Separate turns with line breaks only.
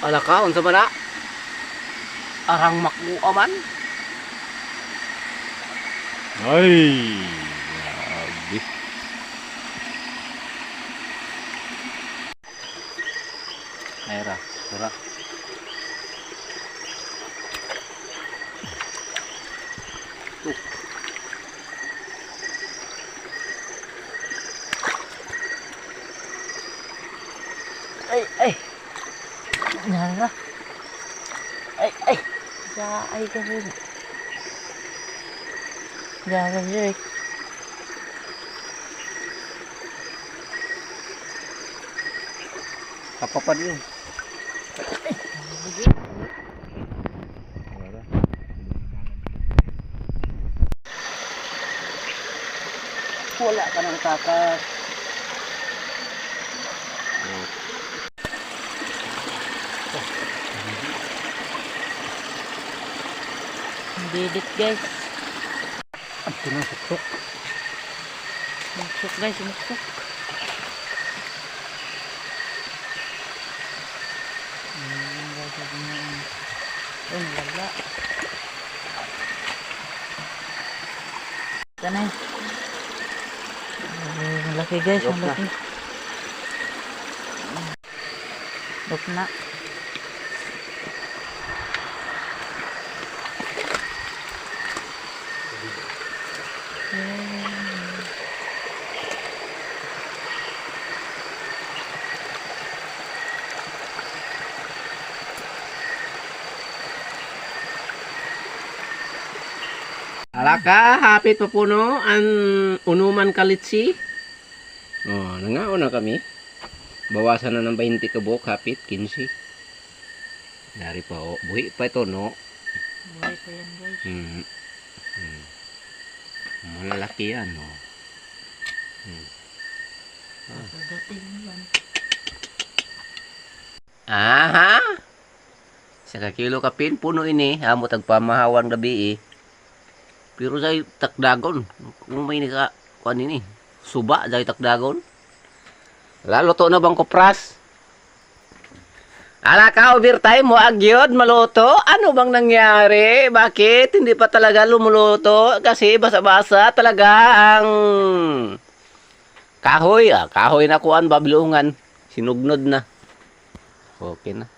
Ala ka, unsa man na? Arang makuha man.
Ay, grabe.
Ayra, tara. Ay. Nara. Ay. Ay ka rin. Nara rin. Kapapad yun. Wala ka ng takas. Didit guys. Ito na suksok. Suksok guys, suksok. Wala. Ito na. Ang laki guys, ang laki. Dok na.
Alaka, hapit pa puno ang unuman kalitsi. Oh, nangaon na kami. Bawasan na ng 20 kabok, hapit 15. Dari pa oh, buhi pa ito no.
Buhay pa yan guys.
Malalaki yan no.
Pagdating yan.
Aha. Saka kilo kapin puno ini, amo tagpamahawan gabi eh. Pero say takdagon, kung may nika kuan ini, suba say takdagon. Lalo to na bang kopras? Ala ka overtime mo agyod maluto? Ano bang nangyari? Bakit hindi pa talaga lumuluto? Kasi basa-basa talaga ang kahoy. Kahoy na kuan babilungan. Sinugnod na. Okay na.